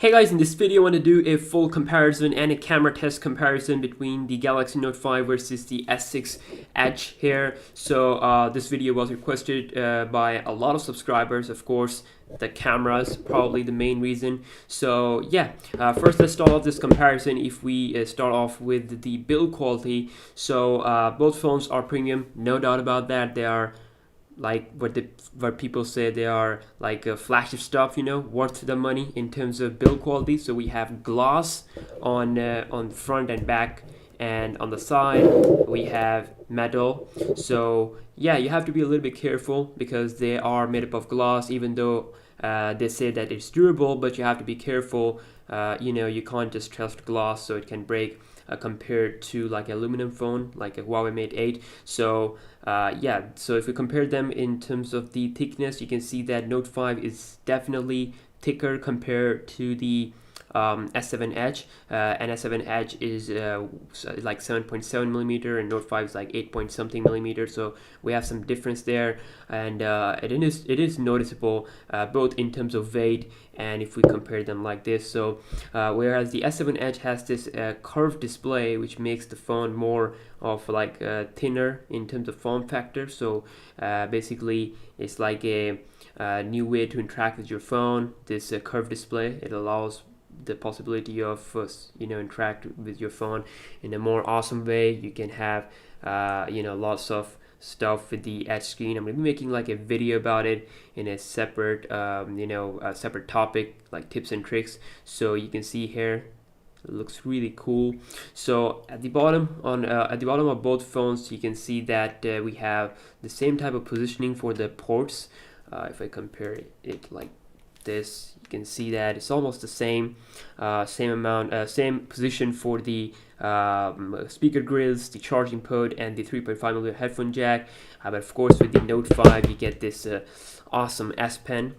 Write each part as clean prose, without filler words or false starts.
Hey guys, in this video I want to do a full comparison and a camera test comparison between the Galaxy Note 5 versus the S6 Edge here. So this video was requested by a lot of subscribers. Of course, the cameras probably the main reason. So yeah, first let's start off this comparison. If we start off with the build quality, so both phones are premium, no doubt about that. They are like what people say, they are like flagship stuff, worth the money in terms of build quality. So we have gloss on front and back, and on the side we have metal. So yeah, you have to be a little bit careful because they are made up of gloss, even though they say that it's durable, but you have to be careful. You can't just trust gloss, so it can break compared to like an aluminum phone like a Huawei Mate 8. So yeah, so if we compare them in terms of the thickness, you can see that Note 5 is definitely thicker compared to the S7 Edge, and S7 Edge is like 7.7 millimeter, and Note 5 is like 8 point something millimeter. So we have some difference there, and it is noticeable both in terms of weight and if we compare them like this. So whereas the S7 Edge has this curved display, which makes the phone more of like thinner in terms of form factor. So basically it's like a new way to interact with your phone. This curved display, it allows the possibility of interact with your phone in a more awesome way. You can have lots of stuff with the Edge screen. I'm gonna be making like a video about it in a separate separate topic, like tips and tricks. So you can see here, it looks really cool. So at the bottom of both phones, you can see that we have the same type of positioning for the ports. If I compare it like this, you can see that it's almost the same same position for the speaker grills, the charging port, and the 3.5mm headphone jack. But of course, with the Note 5 you get this awesome S Pen,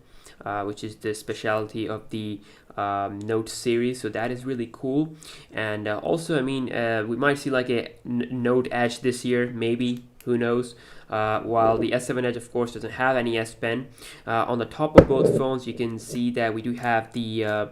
which is the specialty of the Note series. So that is really cool. And also, I mean, we might see like a Note Edge this year, maybe, who knows. While the S7 Edge of course doesn't have any S Pen. On the top of both phones you can see that we do have the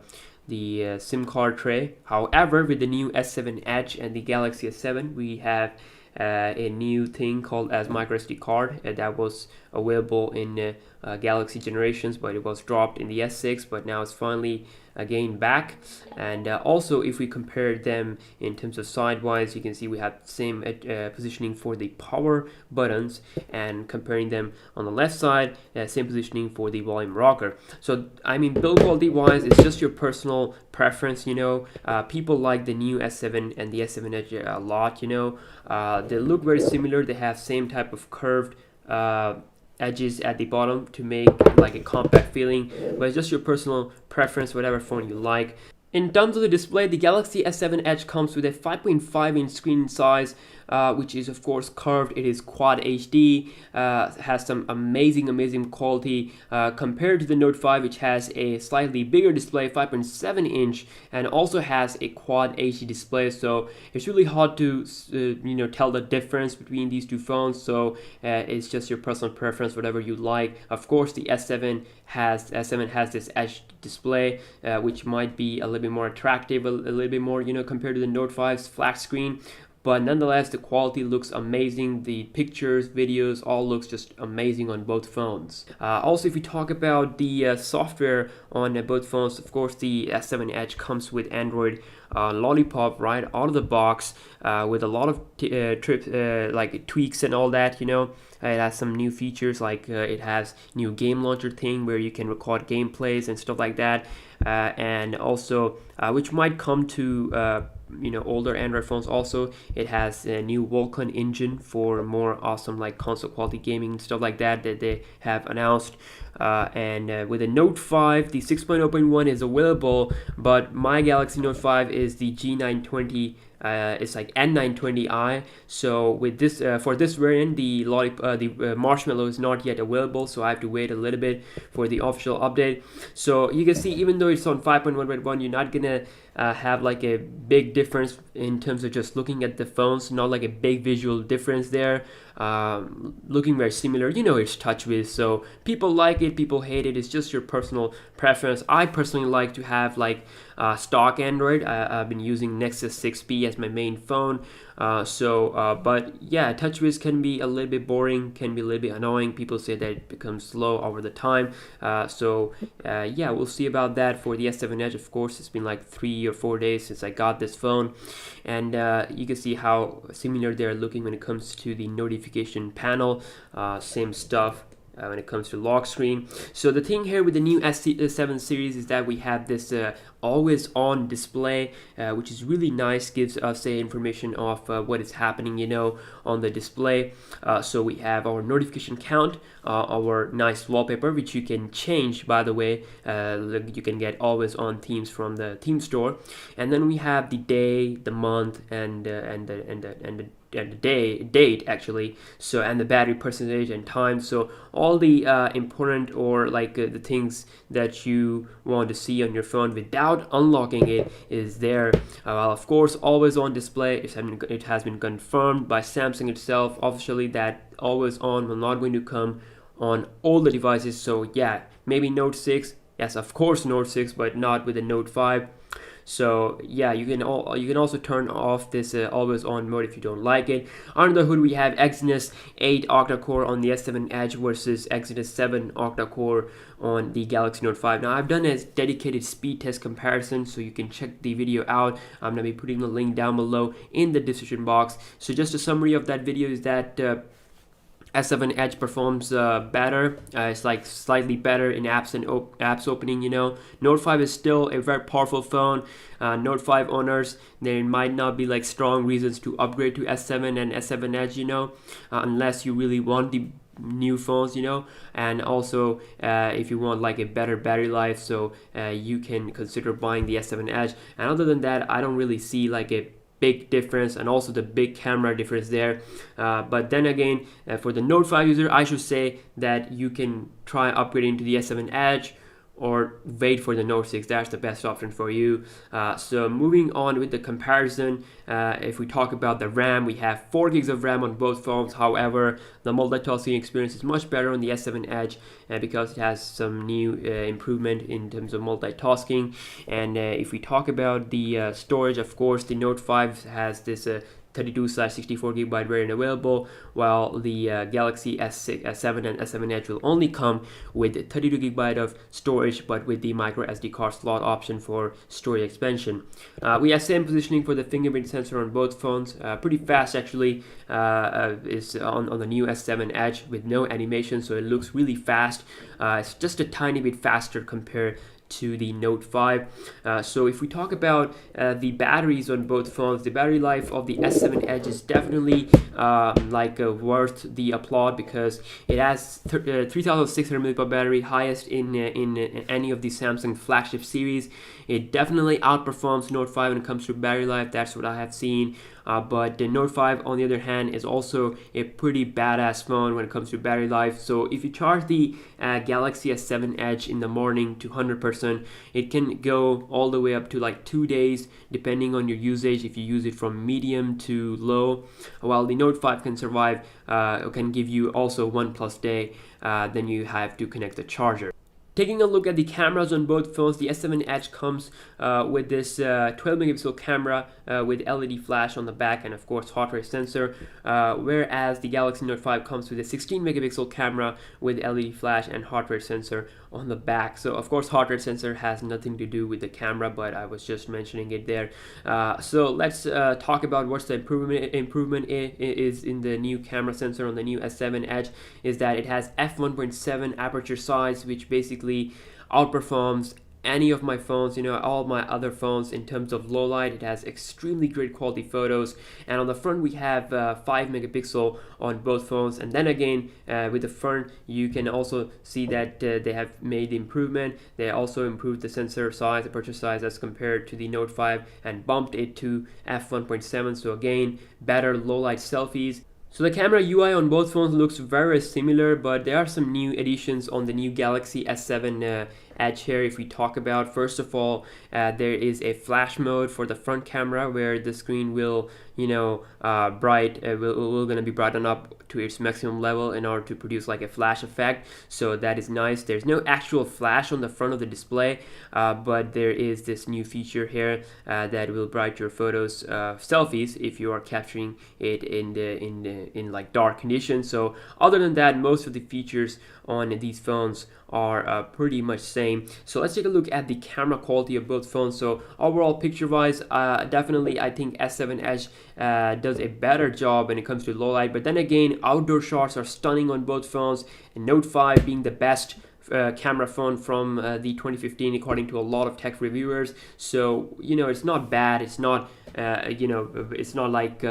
SIM card tray. However, with the new S7 Edge and the Galaxy S7, we have a new thing called as micro SD card that was available in Galaxy generations, but it was dropped in the S6, but now it's finally again back. And also, if we compare them in terms of sidewise, you can see we have same positioning for the power buttons, and comparing them on the left side, same positioning for the volume rocker. So I mean, build quality wise, it's just your personal preference. People like the new S7 and the S7 Edge a lot. They look very similar. They have same type of curved edges at the bottom to make like a compact feeling, but it's just your personal preference, whatever phone you like. In terms of the display, the Galaxy S7 Edge comes with a 5.5-inch screen size, which is of course curved. It is Quad HD, has some amazing quality compared to the Note 5, which has a slightly bigger display, 5.7-inch, and also has a Quad HD display. So it's really hard to tell the difference between these two phones. So it's just your personal preference, whatever you like. Of course, the S7 has this Edge display, which might be a little bit more attractive, a little bit more compared to the Note 5's flat screen. But nonetheless, the quality looks amazing. The pictures, videos, all looks just amazing on both phones. Also, if we talk about the software on both phones, of course, the S7 Edge comes with Android Lollipop right out of the box, with a lot of like tweaks and all that. It has some new features, like it has new game launcher thing where you can record gameplays and stuff like that, and also which might come to older Android phones. Also, it has a new Vulkan engine for more awesome like console quality gaming and stuff like that they have announced. And with the Note 5, the 6.0.1 is available, but my Galaxy Note 5 is the G920. It's like N920i. So with this, for this variant, the Marshmallow is not yet available, so I have to wait a little bit for the official update. So you can see, even though it's on 5.1.1, you're not gonna have like a big difference in terms of just looking at the phones, not like a big visual difference there. looking very similar. You know, it's TouchWiz, so people like it, people hate it. It's just your personal preference. I personally like to have like stock Android. I've been using Nexus 6P as my main phone. But yeah, TouchWiz can be a little bit boring, can be a little bit annoying. People say that it becomes slow over the time. Yeah, we'll see about that for the S7 Edge. Of course, it's been like 3 or 4 days since I got this phone, and you can see how similar they're looking when it comes to the notification panel. Same stuff. When it comes to lock screen. So the thing here with the new S7 series is that we have this always on display, which is really nice, gives us information of what is happening, you know, on the display. So we have our notification count, our nice wallpaper, which you can change, by the way. You can get always on themes from the theme store, and then we have the day, the month, and the date actually, so, and the battery percentage and time. So all the important, or like the things that you want to see on your phone without unlocking it is there. Well, of course, always on display. It has been confirmed by Samsung itself officially that always on will not going to come on all the devices. So yeah, maybe Note 6, yes, of course Note 6, but not with the Note 5. So yeah, you can also turn off this always on mode if you don't like it. Under the hood, we have Exynos 8 octa-core on the S7 Edge versus Exynos 7 octa-core on the Galaxy Note 5. Now I've done a dedicated speed test comparison, so you can check the video out. I'm gonna be putting the link down below in the description box. So just a summary of that video is that S7 Edge performs better. It's like slightly better in apps and apps opening, you know. Note 5 is still a very powerful phone. Note 5 owners, there might not be like strong reasons to upgrade to S7 and S7 Edge, you know, unless you really want the new phones, you know. And also if you want like a better battery life, so you can consider buying the S7 Edge. And other than that, I don't really see like a big difference, and also the big camera difference there. But then again, for the Note 5 user, I should say that you can try upgrading to the S7 Edge or wait for the Note 6. That's the best option for you. So moving on with the comparison, if we talk about the RAM, we have 4 gigs of RAM on both phones. However, the multitasking experience is much better on the S7 Edge because it has some new improvement in terms of multitasking. And if we talk about the storage, of course, the Note 5 has this 32/64 GB variant available, while the Galaxy S7 and S7 Edge will only come with 32 GB of storage, but with the micro SD card slot option for storage expansion. We have same positioning for the fingerprint sensor on both phones. Pretty fast actually. Is on the new S7 Edge with no animation, so it looks really fast. It's just a tiny bit faster compared to the Note 5. So if we talk about the batteries on both phones, the battery life of the S7 Edge is definitely worth the applaud, because it has 3600 mAh battery, highest in any of the Samsung flagship series. It definitely outperforms Note 5 when it comes to battery life. That's what I have seen. But the Note 5, on the other hand, is also a pretty badass phone when it comes to battery life. So if you charge the Galaxy S7 Edge in the morning to 100%, it can go all the way up to like 2 days, depending on your usage, if you use it from medium to low. While the Note 5 can survive, can give you also 1+ day, then you have to connect the charger. Taking a look at the cameras on both phones, the S7 Edge comes with this 12 megapixel camera with LED flash on the back, and of course heart rate sensor, whereas the Galaxy Note 5 comes with a 16 megapixel camera with LED flash and heart rate sensor on the back. So of course heart rate sensor has nothing to do with the camera, but I was just mentioning it there. So let's talk about what's the improvement is in the new camera sensor on the new S7 Edge, is that it has f1.7 aperture size, which basically outperforms any of my phones, you know, all my other phones in terms of low light. It has extremely great quality photos, and on the front we have 5 megapixel on both phones. And then again, with the front, you can also see that they have made improvement. They also improved the sensor size, aperture size, as compared to the Note 5, and bumped it to f1.7. So again, better low light selfies. So the camera UI on both phones looks very similar, but there are some new additions on the new Galaxy S7 Edge here. If we talk about, first of all, there is a flash mode for the front camera where the screen will, will gonna be brightened up to its maximum level in order to produce like a flash effect. So that is nice. There's no actual flash on the front of the display, but there is this new feature here that will brighten your photos, selfies, if you are capturing it in like dark conditions. So other than that, most of the features on these phones are pretty much same. So let's take a look at the camera quality of both phones. So overall, picture wise, definitely I think S7 Edge does a better job when it comes to low light, but then again, outdoor shots are stunning on both phones, and Note 5 being the best camera phone from the 2015 according to a lot of tech reviewers. So it's not bad, it's not it's not like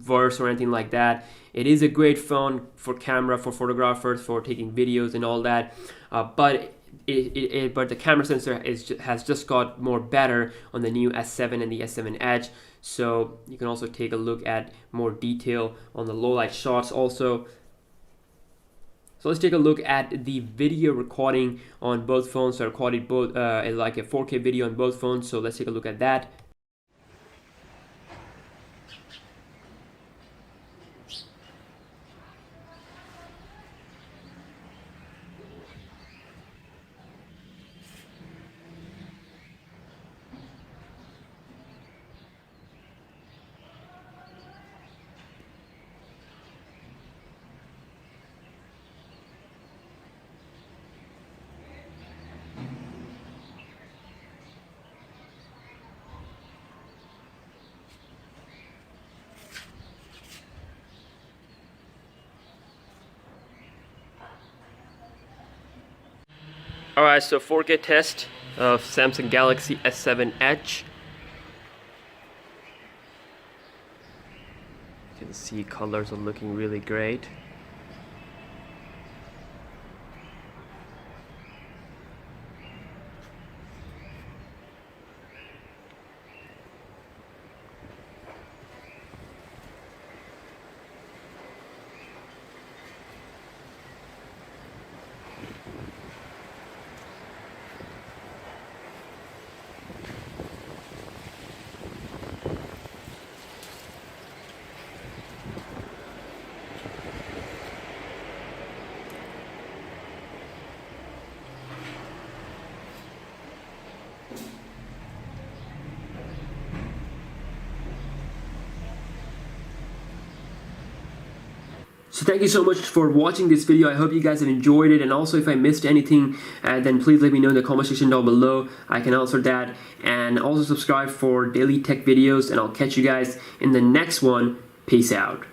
worse or anything like that. It is a great phone for camera, for photographers, for taking videos and all that, but the camera sensor has just got more better on the new S7 and the S7 Edge. So you can also take a look at more detail on the low light shots also. So let's take a look at the video recording on both phones. So I recorded both like a 4K video on both phones. So let's take a look at that. Alright, so 4K test of Samsung Galaxy S7 Edge. You can see colors are looking really great. So thank you so much for watching this video. I hope you guys have enjoyed it, and also if I missed anything, then please let me know in the comment section down below. I can answer that, and also subscribe for daily tech videos, and I'll catch you guys in the next one. Peace out.